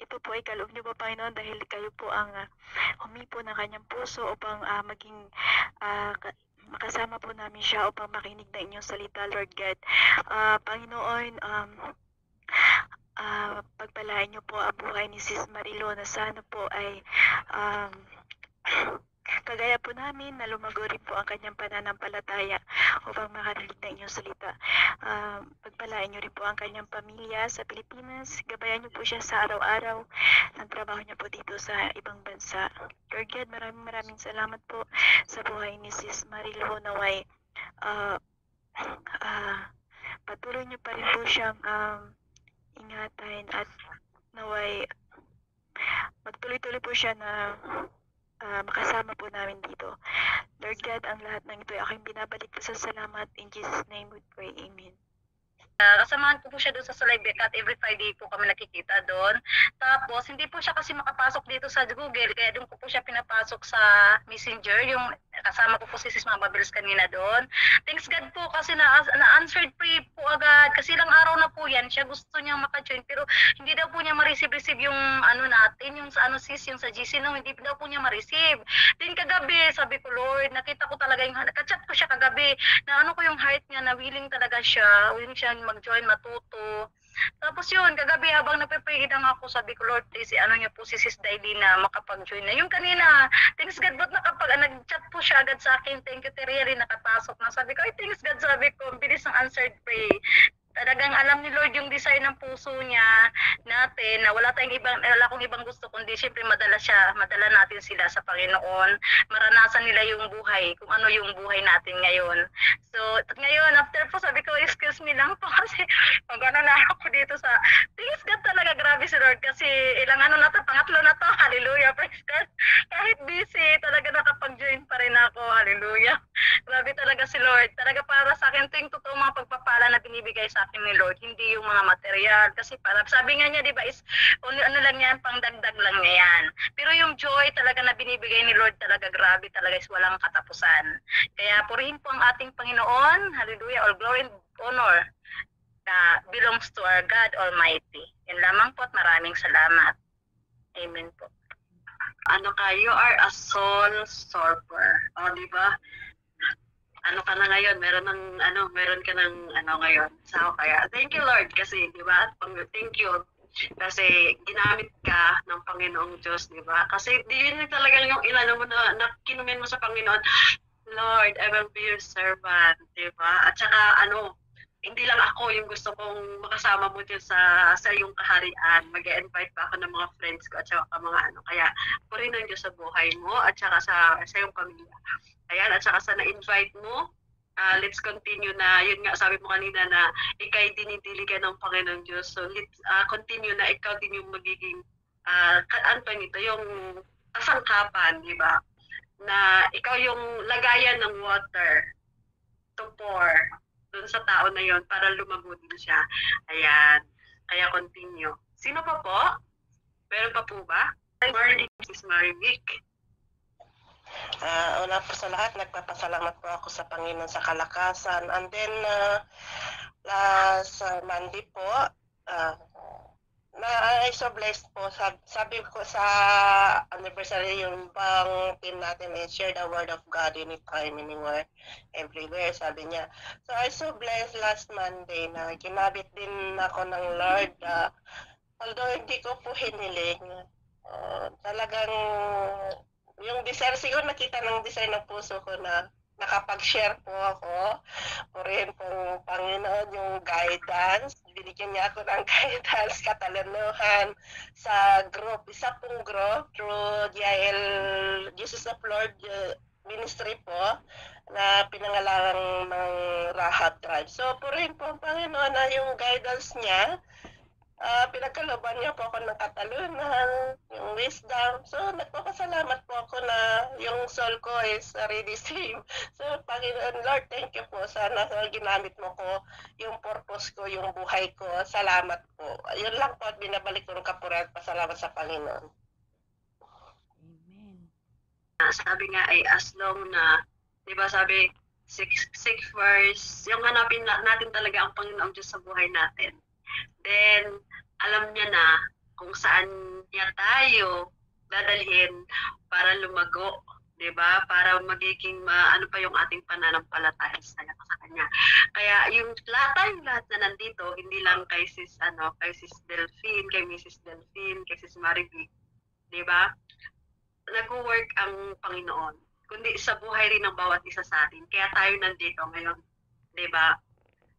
ito po ay kaloob niyo po, Panginoon, dahil kayo po ang humipo ng kanyang puso upang maging makasama po namin siya upang makinig ng inyong salita, Lord God. Panginoon, pagpalain niyo po ang buhay ni Sis Marilo na sana po ay kagaya po namin na lumago rin po ang kanyang pananampalataya upang makarinig ng inyong salita. Pagpalain niyo rin po ang kanyang pamilya sa Pilipinas. Gabayan niyo po siya sa araw-araw ng trabaho niya po dito sa ibang bansa. Lord God, maraming salamat po sa buhay ni Sis Marilo. Naway patuloy niyo pa rin po siyang ingatan at naway magtuloy-tuloy po siya na makasama po namin dito. Lord God, ang lahat ng ito ay aking binabalik po sa salamat. In Jesus' name we pray. Amen. Kasamahan ko po siya doon sa Salibek at every Friday po kami nakikita doon. Tapos, hindi po siya kasi makapasok dito sa Google, kaya doon ko po siya pinapasok sa Messenger, yung kasama ko po si Sis Mama Bells kanina doon. Thanks God po kasi na-answered free po agad, kasi ilang araw na po yan, siya gusto niyang maka-join, pero hindi daw po niya ma-receive yung natin, yung sa sis, yung sa GC, no, hindi daw po niya ma-receive. Then kagabi, sabi ko, Lord, nakita ko talaga yung, nakachat ko siya kagabi, na ko yung heart niya, na willing talaga siya, willing siya mag-join, matuto. Tapos yun, kagabi habang napiprihidang ako, sabi ko, Lord, please, niyo po si Sis Daily na makapag-join na. Yung kanina, thanks God, ba't nag-chat po siya agad sa akin, thank you, Terry, nakapasok na. Sabi ko, ay, thanks God, sabi ko, bilis ng answered prayer. Talagang alam ni Lord yung desire ng puso niya natin, na wala akong ibang gusto, kundi syempre madala natin sila sa Panginoon, maranasan nila yung buhay, kung ano yung buhay natin ngayon. So, ngayon, after po, sabi ko, excuse me lang po, kasi mag-ano na ako dito sa, thanks God talaga, grabe si Lord, kasi ilang pangatlo na to, hallelujah, praise God. Kahit busy, talaga nakapag-join pa rin ako, hallelujah. Grabe talaga si Lord, talaga para sa akin, ito yung totoo mga pagpapala na binibigay sa akin ni Lord, hindi yung mga material, kasi para sabi nga niya, di ba, is ano lang yan, pangdagdag lang niya yan. Pero yung joy talaga na binibigay ni Lord, talaga grabe talaga, is walang katapusan. Kaya purihin po ang ating Panginoon, hallelujah, all glory and honor belongs to our God Almighty. Yan lamang po at maraming salamat. Amen po. You are a soul sorber. O, di ba? Ano ka na ngayon, meron ka ng ngayon. So, kaya, thank you Lord kasi, di ba? Thank you. Kasi ginamit ka ng Panginoong Diyos, di ba? Kasi yun talagang yung ilan mo na kinumin mo sa Panginoon, Lord, I will be your servant, di ba? At saka, hindi lang ako yung gusto kong makasama mo dyan sa iyong kaharian. Mag-invite pa ako ng mga friends ko at saka mga kaya purihin ng Diyos sa buhay mo at saka sa iyong pamilya. Ayan, at saka sa na-invite mo, let's continue na, yun nga sabi mo kanina na ikaw'y dinidiligan ng Panginoon Diyos. So let's continue na ikaw din yung magiging, yung kasangkapan, di ba? Na ikaw yung lagayan ng water to pour dun sa tao na yon para lumago din siya. Ayan. Kaya continue. Sino pa po? Meron pa po ba? Sis Marivic. Una po sa lahat, nagpapasalamat po ako sa Panginoon sa kalakasan. And then, last Monday po, I so blessed po. Sabi ko sa anniversary, yung bang team natin is share the word of God anytime, anywhere, everywhere, sabi niya. So I so blessed last Monday na kinabit din ako ng Lord. Although hindi ko po hiniling, talagang yung desire, siguro nakita ng desire ng puso ko na nakapag-share po ako. Purihin pong Panginoon yung guidance. Binigyan niya ako ng guidance, katalanuhan sa group. Isa pong group through GIL, Jesus of Lord Ministry po, na pinangalangan ng Rahab Tribe. So purihin po ang Panginoon na yung guidance niya. Pinagkalooban niya po ako ng katalunan, yung wisdom. So, nagpapasalamat po ako na yung soul ko is already saved. So, Panginoon Lord, thank you po. Sana ginamit mo ko yung purpose ko, yung buhay ko. Salamat po. Yun lang po at binabalik ko ng kapuran. Pasalamat sa Panginoon. Amen. Sabi nga ay as long na, di ba sabi, seek first, yung hanapin natin talaga ang Panginoong Diyos sa buhay natin. Then, alam niya na kung saan niya tayo dadalhin para lumago, 'di ba? Para magiging ano pa yung ating pananampalataya sa kanya. Kaya yung lahat na nandito, hindi lang kay Sis Delphine, kay Mrs. Delphine, kay Sis Marivic, 'di ba? Nag-work ang Panginoon, kundi sa buhay rin ng bawat isa sa atin. Kaya tayo nandito ngayon, 'di ba?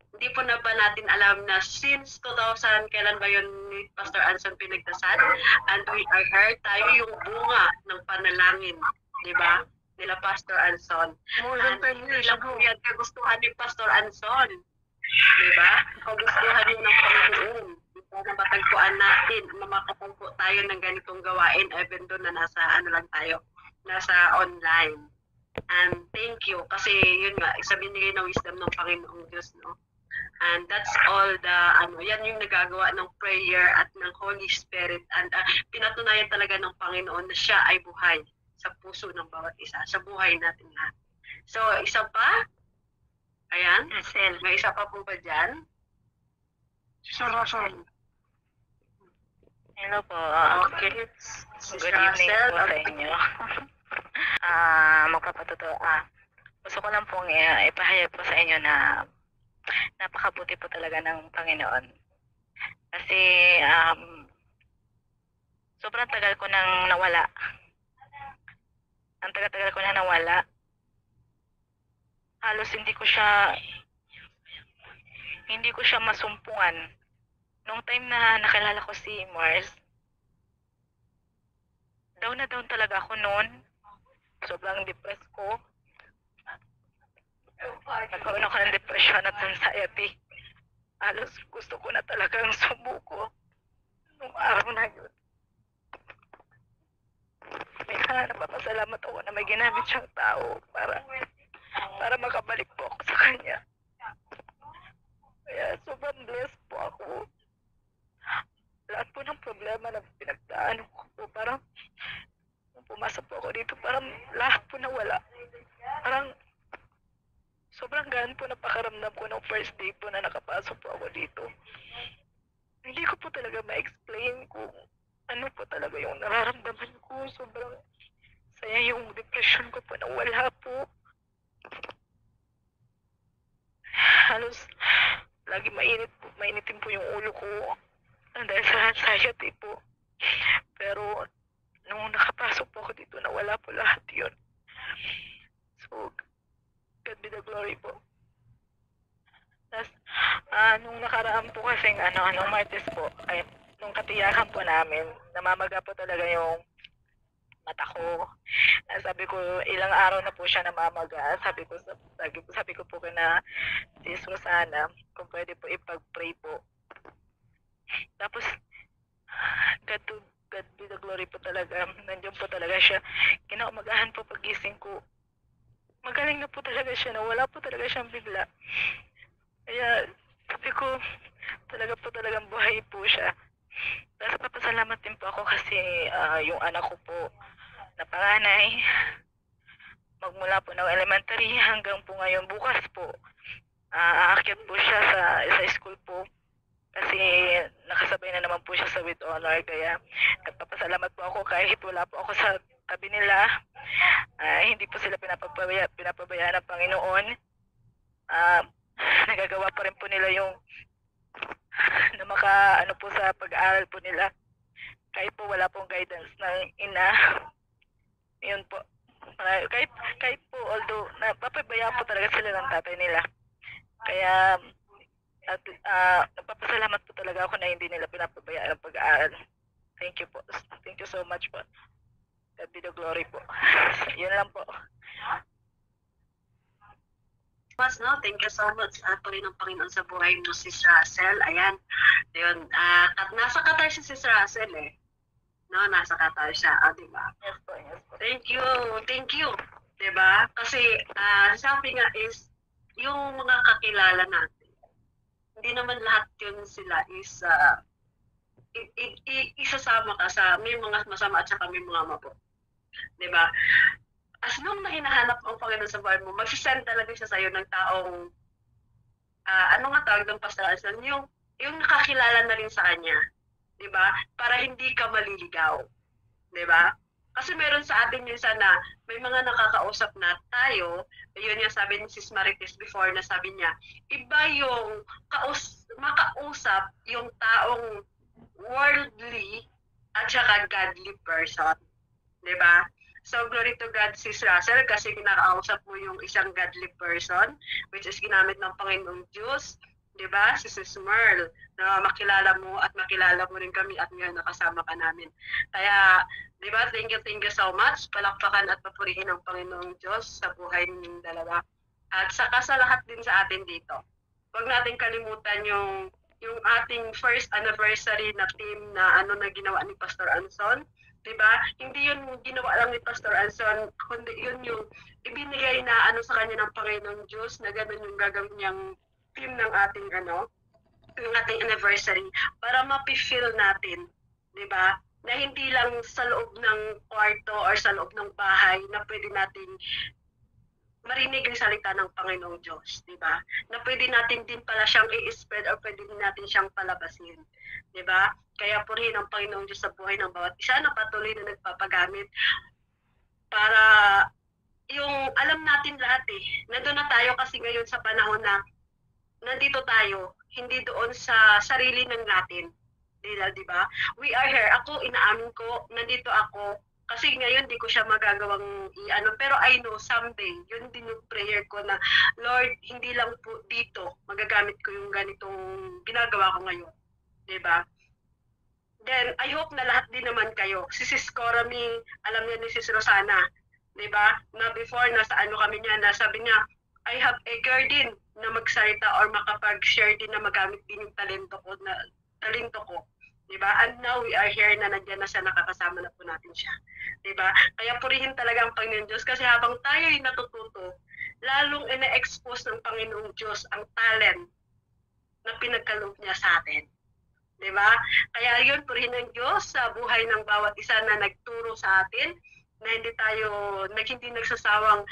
Hindi po na ba natin alam na since 2000, kailan ba yun ni Pastor Anson pinagdasal? And we are here, tayo yung bunga ng panalangin, di ba? Nila Pastor Anson. And hindi lang po yan kagustuhan ni Pastor Anson, di ba? Kagustuhan yun ng Panginoon. Na matagpuan natin, na makatagpo tayo ng ganitong gawain, even doon na nasa nasa online. And thank you, kasi yun nga, isa binigay ng wisdom ng Panginoong Diyos, no? And that's all yan yung nagagawa ng prayer at ng Holy Spirit. And pinatunayan talaga ng Panginoon na siya ay buhay sa puso ng bawat isa, sa buhay natin lahat. So, isa pa? Ayan, may isa pa po ba dyan? Sir Russell. Hello po. Okay. Good evening po sa inyo. Magpapatotoo. Gusto ko lang pong ipahayag po sa inyo na napakabuti po talaga ng Panginoon. Kasi sobrang tagal ko nang nawala. Ang tagal-tagal ko na nawala. Halos hindi ko siya masumpungan. Nung time na nakilala ko si Mars, down na down talaga ako noon. Sobrang depressed ko. Nagkaroon ako ng depression at anxiety. Halos gusto ko na talagang sumuko nung araw na yun. Kaya napapasalamat ako na may ginamit siyang tao para makabalik po ako sa kanya. Kaya sobrang blessed po ako. Lahat po ng problema na pinagdaan ko po, parang nung pumasok po ako dito, parang lahat po nawala. Parang sobrang gaan po napakaramdam ko nung first day po na nakapasok po ako dito. Hindi ko po talaga ma-explain kung ano po talaga yung nararamdaman ko. Sobrang saya yung depression ko po na wala po. Halos lagi mainitin po yung ulo ko dahil sa anxiety po. Pero nung nakapasok po ako dito, nawala po lahat yun. So, God be the glory po. Tapos, nung nakaraan po kasing, nung Martes po, ay, nung katiyakan po namin, namamaga po talaga yung mata ko. Sabi ko, ilang araw na po siya namamaga. Sabi ko po na Sis Rosana, kung pwede po ipag-pray po. Tapos, God be the glory po talaga. Nandiyan po talaga siya. Kinaumagahan po pagising ko. Magaling na po talaga siya, nawala po talaga siyang bigla. Kaya sabi ko, talagang buhay po siya. Tapos papasalamat din po ako kasi yung anak ko po na panganay, magmula po ng elementary hanggang po ngayon bukas po, aakyat po siya sa school po. Kasi nakasabay na naman po siya sa with honor. Kaya nagpapasalamat po ako kahit wala po ako sa tabi nila. Hindi po sila pinapabayaan ng Panginoon. Nagagawa pa rin po nila yung na po sa pag-aaral po nila. Kahit po wala pong guidance ng ina. Yun po. Kahit po, although napapabayaan po talaga sila ng tatay nila. Kaya nagpapasalamat po talaga ako na hindi nila pinapabayaan ang pag-aaral. Thank you po. Thank you so much po. God be the glory po. Yun lang po. Thank you so much po rin ng Panginoon sa buhay mo, Sis Russell. Ayan. Yun. At nasa Qatar si Sis Russell eh. No, nasa Qatar siya. Diba? Yes po, yes po. Thank you. Diba? Kasi sabi nga is, yung mga kakilala natin, hindi naman lahat yun sila is isasama ka sa may mga masama at saka may mga mabuti. Diba? As nung na hinahanap ang Panginoon sa buhay mo, magsisend talaga siya sa'yo ng taong, ano nga tawag ng pastoral, yung nakakilala na rin sa kanya. 'di ba? Para hindi ka maliligaw, 'di ba? Kasi meron sa atin minsan na may mga nakakausap na tayo, yun yung sabi ni Sis Marites before na sabi niya, iba yung makausap yung taong worldly at saka godly person. 'Di ba? So, glory to God, Sis Russell, kasi kinakausap mo yung isang godly person, which is ginamit ng Panginoong Diyos, 'di ba? Si Sis Merle, na makilala mo at makilala mo rin kami at ngayon nakasama ka namin. Kaya, 'di ba? Thank you so much. Palakpakan at papurihin ng Panginoong Diyos sa buhay ninyong dalawa. At saka sa lahat din sa atin dito. Huwag natin kalimutan yung ating first anniversary na team na na ginawa ni Pastor Anson. 'Di ba? Hindi yun ginawa lang ni Pastor Anson, kundi yun yung ibinigay na sa kanya ng Panginoong Diyos na gano'n yung gagawin niyang team ng ating ng ating anniversary para ma-feel natin, 'di ba? Na hindi lang sa loob ng kwarto or sa loob ng bahay na pwede nating marinig ang salita ng Panginoong Diyos, 'di ba? Na pwede natin din pala siyang i-spread or pwede din natin siyang palabasin, 'di ba? Kaya purihin ang Panginoong Diyos sa buhay ng bawat isa na patuloy na nagpapagamit para yung alam natin lahat nandun na tayo kasi ngayon sa panahon na nandito tayo, hindi doon sa sarili ng natin. Di ba? We are here. Ako, inaamin ko, nandito ako. Kasi ngayon, di ko siya magagawang pero I know someday, yun din yung prayer ko na, Lord, hindi lang po dito, magagamit ko yung ganitong ginagawa ko ngayon. Di ba? Then, I hope na lahat din naman kayo. Si Sis Coramy, alam niya ni Sis Rosana, di ba? Na before, nasa kami niya, nasabi niya, I have a girl din na magsalita or makapag-share din na magamit din yung talento ko. Diba? And now we are here na nandiyan na siya, nakakasama na po natin siya. Diba? Kaya purihin talaga ang Panginoon Diyos kasi habang tayo ay natututo, lalong ina-expose ng Panginoong Diyos ang talent na pinagkaloob niya sa atin. Diba? Kaya yun, purihin ng Diyos sa buhay ng bawat isa na nagturo sa atin, na hindi nagsasawang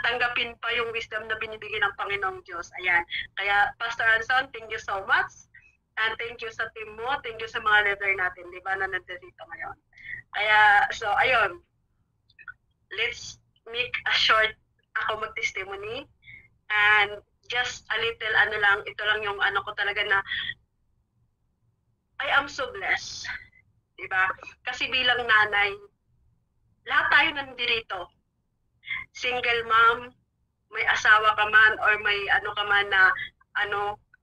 tanggapin pa yung wisdom na binibigay ng Panginoong Diyos. Ayan. Kaya, Pastor Anson, thank you so much. And thank you sa team mo. Thank you sa mga leader natin, di ba, na nandito ngayon. Kaya, so, ayun. Let's make a short mag-testimony. And just a little, ito lang yung ko talaga na I am so blessed. Di ba? Kasi bilang nanay, lahat tayo nandito. Single mom, may asawa ka man or may ka man na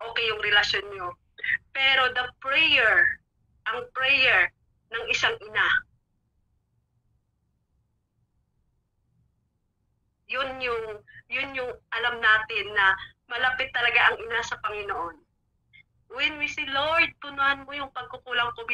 okay yung relasyon nyo. Pero ang prayer ng isang ina, yun yung alam natin na malapit talaga ang ina sa Panginoon. When we say, Lord, punuan mo yung pagkukulang ko